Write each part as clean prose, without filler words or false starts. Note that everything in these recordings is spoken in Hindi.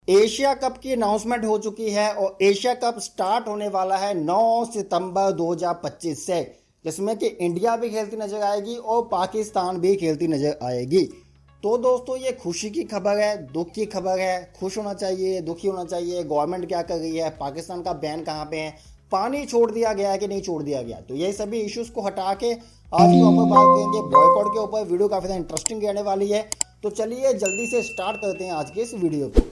एशिया कप की अनाउंसमेंट हो चुकी है और एशिया कप स्टार्ट होने वाला है 9 सितंबर 2025 से, जिसमें कि इंडिया भी खेलती नजर आएगी और पाकिस्तान भी खेलती नजर आएगी। तो दोस्तों ये खुशी की खबर है, दुख की खबर है, खुश होना चाहिए, दुखी होना चाहिए, गवर्नमेंट क्या कर रही है, पाकिस्तान का बैन कहाँ पे है, पानी छोड़ दिया गया है कि नहीं छोड़ दिया गया। तो ये सभी इश्यूज को हटा के आज के ऊपर बात करेंगे बॉयकॉट के ऊपर। वीडियो काफ़ी ज़्यादा इंटरेस्टिंग रहने वाली है, तो चलिए जल्दी से स्टार्ट करते हैं आज के इस वीडियो को।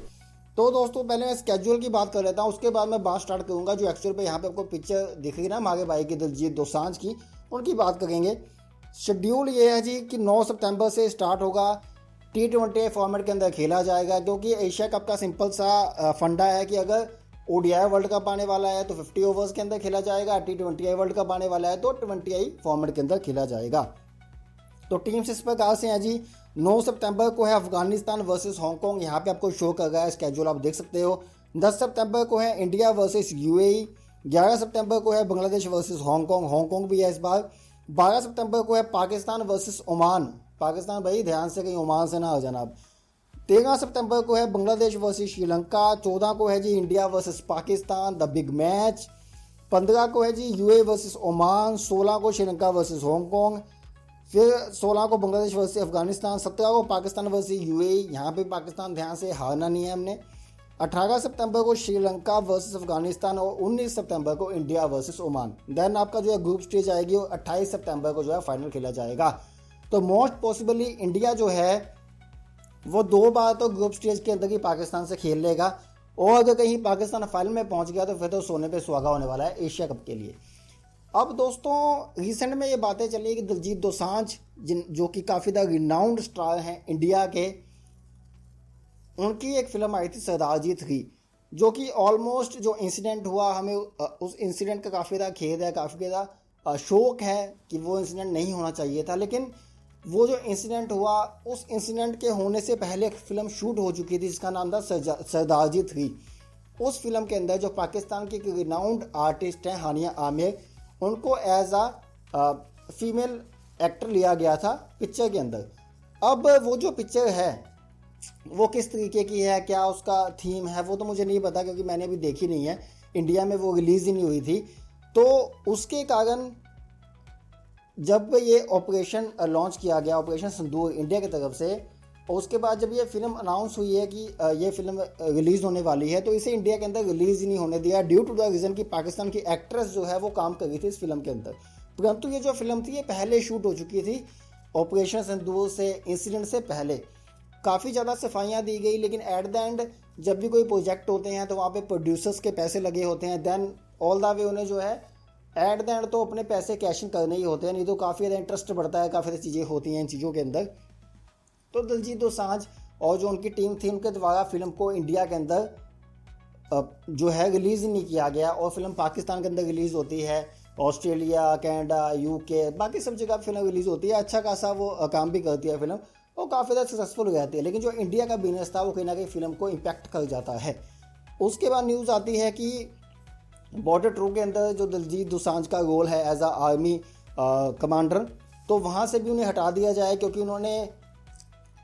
तो दोस्तों पहले मैं स्केड्यूल की बात कर लेता हूँ, उसके बाद मैं बात स्टार्ट करूँगा जो एक्चुअल पे यहाँ पे आपको पिक्चर दिख रही है ना मागे भाई की दिलजीत दोसांझ की, उनकी बात करेंगे। शेड्यूल ये है जी कि 9 सितंबर से स्टार्ट होगा, T20 फॉर्मेट के अंदर खेला जाएगा, क्योंकि एशिया कप का सिंपल सा फंडा है कि अगर ODI वर्ल्ड कप आने वाला है तो 50 ओवर्स के अंदर खेला जाएगा, T20 वर्ल्ड कप आने वाला है तो 20 फॉर्मेट के अंदर खेला जाएगा। तो टीम्स इस प्रकार से हैं जी। 9 सितंबर को है अफगानिस्तान वर्सेस हांगकांग, यहाँ पे आपको शो कर रहा है स्केड्यूल, आप देख सकते हो। 10 सितंबर को है इंडिया वर्सेस UAE। 11 सितंबर को है बांग्लादेश वर्सेस हांगकांग, हांगकांग भी है इस बार। 12 सितंबर को है पाकिस्तान वर्सेस ओमान, पाकिस्तान भाई ध्यान से कहीं ओमान से ना हो जाना आप। 13 सितंबर को है बांग्लादेश वर्सेस श्रीलंका। 14 को है जी India versus Pakistan the big match. 15 को है जी UAE वर्सेस ओमान। 16 को श्रीलंका वर्सेस हांगकांग। फिर 16 को बांग्लादेश वर्सेस अफगानिस्तान। 17 को पाकिस्तान वर्सेस UAE, यहाँ पे पाकिस्तान ध्यान से हारना नहीं है हमने। 18 सितंबर को श्रीलंका वर्सेस अफगानिस्तान और 19 सितंबर को इंडिया वर्सेस ओमान। देन आपका जो है ग्रुप स्टेज आएगी और 28 सितंबर को जो है फाइनल खेला जाएगा। तो मोस्ट पॉसिबली इंडिया जो है वो 2 बार तो ग्रुप स्टेज के अंदर ही पाकिस्तान से खेल लेगा, और अगर कहीं पाकिस्तान फाइनल में पहुंच गया तो फिर तो सोने पे सुहागा होने वाला है एशिया कप के लिए। अब दोस्तों रिसेंट में ये बातें चली कि दिलजीत दोसांझ जो कि काफ़ी ज़्यादा रिनाउंड स्टार हैं इंडिया के, उनकी एक फिल्म आई थी सरदार जी 3, जो कि ऑलमोस्ट जो इंसिडेंट हुआ हमें उस इंसिडेंट का काफ़ी ज़्यादा खेद है, काफ़ी ज़्यादा शौक है कि वो इंसिडेंट नहीं होना चाहिए था। लेकिन वो जो इंसिडेंट हुआ, उस इंसिडेंट के होने से पहले एक फ़िल्म शूट हो चुकी थी जिसका नाम था सरदार जी 3। उस फिल्म के अंदर जो पाकिस्तान की रिनाउंड आर्टिस्ट हैं हानिया आमिर, उनको एज आ फीमेल एक्टर लिया गया था पिक्चर के अंदर। अब वो जो पिक्चर है वो किस तरीके की है, क्या उसका थीम है, वो तो मुझे नहीं पता क्योंकि मैंने अभी देखी नहीं है, इंडिया में वो रिलीज़ ही नहीं हुई थी। तो उसके कारण जब ये ऑपरेशन लॉन्च किया गया, ऑपरेशन सिंदूर इंडिया की तरफ से, और उसके बाद जब ये फिल्म अनाउंस हुई है कि ये फिल्म रिलीज़ होने वाली है, तो इसे इंडिया के अंदर रिलीज़ ही नहीं होने दिया ड्यू टू द रीज़न कि पाकिस्तान की एक्ट्रेस जो है वो काम कर रही थी इस फिल्म के अंदर। परंतु ये जो फिल्म थी ये पहले शूट हो चुकी थी, ऑपरेशन सिंदूर से इंसिडेंट से पहले काफ़ी ज़्यादा सफाइयाँ दी गई, लेकिन एट द एंड जब भी कोई प्रोजेक्ट होते हैं तो वहाँ पर प्रोड्यूसर्स के पैसे लगे होते हैं, देन ऑल द वे उन्हें जो है एट द एंड तो अपने पैसे कैशिंग करने ही होते हैं, नहीं तो काफ़ी ज़्यादा इंटरेस्ट बढ़ता है, काफ़ी सारी चीज़ें होती हैं इन चीज़ों के अंदर। तो दिलजीत दोसांझ और जो उनकी टीम थी उनके द्वारा फिल्म को इंडिया के अंदर जो है रिलीज़ ही नहीं किया गया, और फिल्म पाकिस्तान के अंदर रिलीज़ होती है, ऑस्ट्रेलिया, कनाडा, UK, बाकी सब जगह फिल्म रिलीज़ होती है। अच्छा खासा वो काम भी करती है फिल्म और काफ़ी ज़्यादा सक्सेसफुल रहती है, लेकिन जो इंडिया का बिजनेस था वो कहीं ना कहीं फिल्म को इम्पैक्ट कर जाता है। उसके बाद न्यूज़ आती है कि बॉर्डर 2 के अंदर जो दिलजीत दोसांझ का रोल है एज आ आर्मी कमांडर, तो वहाँ से भी उन्हें हटा दिया जाए क्योंकि उन्होंने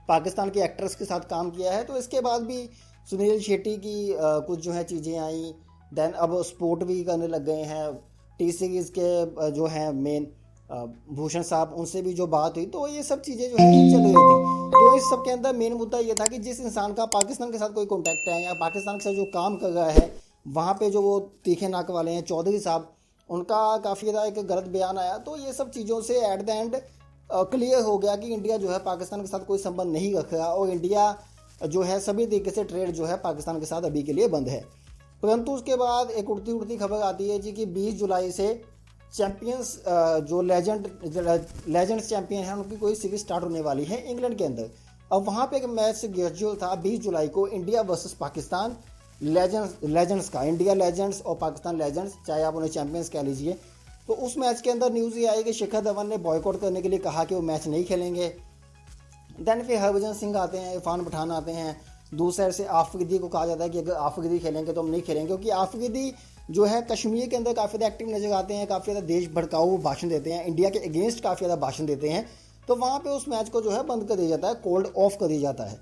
पाकिस्तान के एक्ट्रेस के साथ काम किया है। तो इसके बाद भी सुनील शेट्टी की कुछ जो है चीज़ें आई, देन अब स्पोर्ट भी करने लग गए हैं। T सीरीज़ के जो हैं मेन भूषण साहब, उनसे भी जो बात हुई तो ये सब चीज़ें जो है चल रही थी। तो इस सब के अंदर मेन मुद्दा ये था कि जिस इंसान का पाकिस्तान के साथ कोई कॉन्टैक्ट है या पाकिस्तान के साथ जो काम कर रहा है, वहाँ पे जो वो तीखे नाक वाले हैं चौधरी साहब, उनका काफ़ी ज़्यादा एक गलत बयान आया। तो ये सब चीज़ों से एट द एंड क्लियर हो गया कि इंडिया जो है पाकिस्तान के साथ कोई संबंध नहीं रख रहा, और इंडिया जो है सभी तरीके से ट्रेड जो है पाकिस्तान के साथ अभी के लिए बंद है। परंतु उसके बाद एक उड़ती खबर आती है जी कि 20 जुलाई से चैम्पियंस जो लेजेंड्स चैम्पियन हैं उनकी कोई सीरीज स्टार्ट होने वाली है इंग्लैंड के अंदर। अब वहाँ पे एक मैच शेड्यूल था 20 जुलाई को, इंडिया वर्सेस पाकिस्तान लेजेंड्स का, इंडिया लेजेंड्स और पाकिस्तान लेजेंड्स, चाहे आप उन्हें चैंपियंस कह लीजिए। तो उस मैच के अंदर न्यूज़ ये आई कि शिखर धवन ने बॉयकॉट करने के लिए कहा कि वो मैच नहीं खेलेंगे। देन फिर हरभजन सिंह आते हैं, इरफान पठान आते हैं, दूसरी साइड से आफरीदी को कहा जाता है कि अगर आफरीदी खेलेंगे तो हम नहीं खेलेंगे, क्योंकि आफरीदी जो है कश्मीर के अंदर काफ़ी ज़्यादा एक्टिव नजर आते हैं, काफ़ी ज़्यादा देश भड़काऊ भाषण देते हैं, इंडिया के अगेंस्ट काफ़ी ज़्यादा भाषण देते हैं। तो वहाँ पे उस मैच को जो है बंद कर दिया जाता है, कोल्ड ऑफ कर दिया जाता है।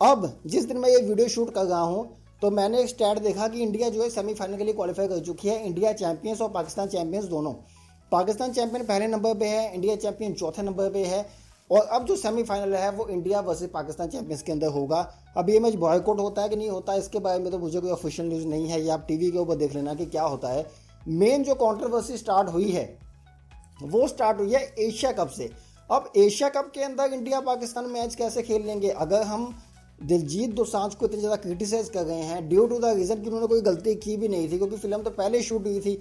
अब जिस दिन मैं ये वीडियो शूट कर रहा हूँ तो मैंने एक स्टैट देखा कि इंडिया जो है सेमीफाइनल के लिए क्वालिफाई कर चुकी है। इंडिया चैंपियंस और पाकिस्तान चैंपियंस दोनों। पाकिस्तान चैंपियन पहले नंबर पे है, इंडिया चैंपियन चौथे नंबर पे है। और अब जो सेमीफाइनल है वो इंडिया वर्सेस पाकिस्तान चैंपियंस के अंदर होगा। अब ये मैच बॉयकॉट होता है कि नहीं होता है इसके बारे में तो मुझे कोई ऑफिशियल न्यूज़ नहीं है, ये आप टीवी के ऊपर देख लेना कि क्या होता है। मेन जो कंट्रोवर्सी स्टार्ट हुई है वो स्टार्ट हुई है एशिया कप से। अब एशिया कप के अंदर इंडिया पाकिस्तान मैच कैसे खेल लेंगे? अगर हम दिलजीत दोसांझ को इतनी ज़्यादा क्रिटिसाइज कर रहे हैं ड्यू टू द रीज़न कि उन्होंने कोई गलती की भी नहीं थी, क्योंकि फिल्म तो पहले शूट हुई थी,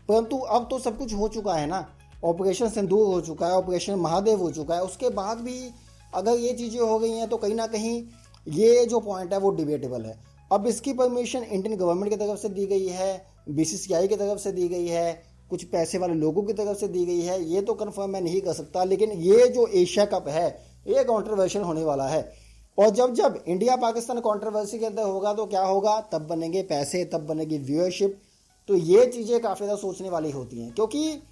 परंतु अब तो सब कुछ हो चुका है ना। ऑपरेशन सिंदूर हो चुका है, ऑपरेशन महादेव हो चुका है, उसके बाद भी अगर ये चीज़ें हो गई हैं तो कहीं ना कहीं ये जो पॉइंट है वो डिबेटेबल है। अब इसकी परमिशन इंडियन गवर्नमेंट की तरफ से दी गई है, बीसीसीआई की तरफ से दी गई है, कुछ पैसे वाले लोगों की तरफ से दी गई है, ये तो कंफर्म मैं नहीं कर सकता। लेकिन ये जो एशिया कप है ये कंट्रोवर्शियल होने वाला है। और जब जब इंडिया पाकिस्तान कंट्रोवर्सी के अंदर होगा तो क्या होगा? तब बनेंगे पैसे, तब बनेगी व्यूअरशिप। तो ये चीज़ें काफ़ी ज़्यादा सोचने वाली होती हैं, क्योंकि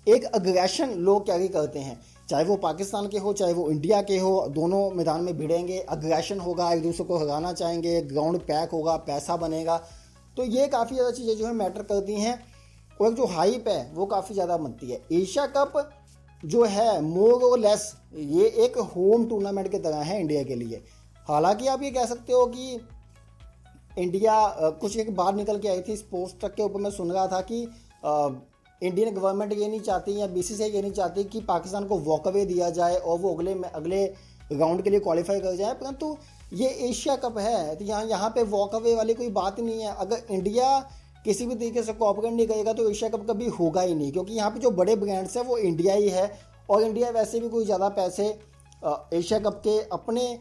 एक अग्रेशन लोग कैरी करते हैं, चाहे वो पाकिस्तान के हो चाहे वो इंडिया के हो, दोनों मैदान में भिड़ेंगे, अग्रेशन होगा, एक दूसरे को हराना चाहेंगे, ग्राउंड पैक होगा, पैसा बनेगा। तो ये काफ़ी ज़्यादा चीज़ें जो है मैटर करती हैं। और एक जो हाइप है वो काफ़ी ज़्यादा बनती है। एशिया कप जो है मोर और लेस ये एक होम टूर्नामेंट की तरह है इंडिया के लिए। हालांकि आप ये कह सकते हो कि इंडिया कुछ एक बात निकल के आई थी स्पोर्ट्स ट्रक के ऊपर, मैं सुन रहा था कि इंडियन गवर्नमेंट ये नहीं चाहती या बीसीसीआई ये नहीं चाहती कि पाकिस्तान को वॉकअवे दिया जाए और वो अगले राउंड के लिए क्वालिफाई कर जाए, परंतु ये एशिया कप है तो यहाँ पे वॉकअवे वाली कोई बात नहीं है। अगर इंडिया किसी भी तरीके से कोऑपरेट नहीं करेगा तो एशिया कप कभी होगा ही नहीं, क्योंकि यहाँ पे जो बड़े ब्रांड्स हैं वो इंडिया ही है। और इंडिया वैसे भी कोई ज़्यादा पैसे एशिया कप के अपने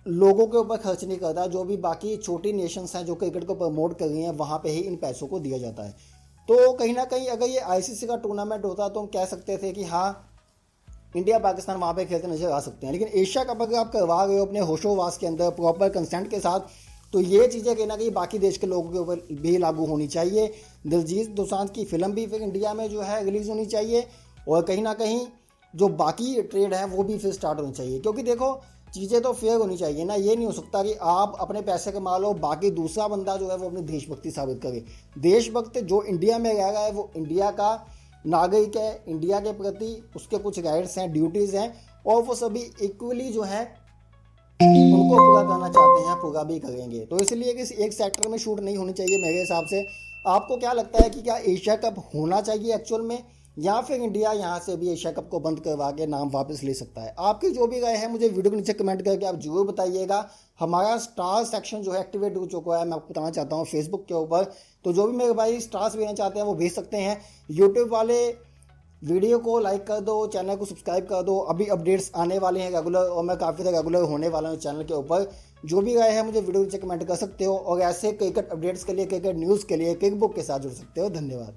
लोगों के ऊपर खर्च नहीं करता। जो भी बाकी छोटी नेशंस हैं जो क्रिकेट को प्रमोट कर रही हैं वहाँ पे ही इन पैसों को दिया जाता है। तो कहीं ना कहीं अगर ये आईसीसी का टूर्नामेंट होता तो हम कह सकते थे कि हाँ इंडिया पाकिस्तान वहाँ पे खेलते नजर आ सकते हैं। लेकिन एशिया कप अगर आप करवा रहे हो अपने होशोवास के अंदर प्रॉपर कंसेंट के साथ, तो ये चीज़ें कहीं ना कहीं बाकी देश के लोगों के ऊपर भी लागू होनी चाहिए। दिलजीत दोसांझ की फिल्म भी फिर इंडिया में जो है रिलीज़ होनी चाहिए, और कहीं ना कहीं जो बाकी ट्रेड है वो भी फिर स्टार्ट होनी चाहिए। क्योंकि देखो चीज़ें तो फेयर होनी चाहिए ना, ये नहीं हो सकता कि आप अपने पैसे कमा लो बाकी दूसरा बंदा जो है वो अपनी देशभक्ति साबित करे। देशभक्त जो इंडिया में रह रहा है वो इंडिया का नागरिक है, इंडिया के प्रति उसके कुछ राइट्स हैं, ड्यूटीज़ हैं, और वो सभी इक्वली जो है उनको पूरा करना चाहते हैं, पूरा भी करेंगे। तो इसलिए कि एक सेक्टर में शूट नहीं होनी चाहिए मेरे हिसाब से। आपको क्या लगता है कि क्या एशिया कप होना चाहिए एक्चुअल में, या फिर इंडिया यहाँ से भी एशिया कप को बंद करवा के नाम वापस ले सकता है? आपकी जो भी राय है मुझे वीडियो के नीचे कमेंट करके आप जरूर बताइएगा। हमारा स्टार सेक्शन जो है एक्टिवेट हो चुका है, मैं आपको बताना चाहता हूँ फेसबुक के ऊपर। तो जो भी मेरे भाई स्टार्स भेजना चाहते हैं वो भेज सकते हैं। यूट्यूब वाले वीडियो को लाइक कर दो, चैनल को सब्सक्राइब कर दो, अभी अपडेट्स आने वाले हैं रेगुलर, और मैं काफ़ी ज़्यादा रेगुलर होने वाला हूँ चैनल के ऊपर। जो भी राय है मुझे वीडियो नीचे कमेंट कर सकते हो, और ऐसे क्रिकेट अपडेट्स के लिए, क्रिकेट न्यूज़ के लिए क्रिक बुक के साथ जुड़ सकते हो। धन्यवाद।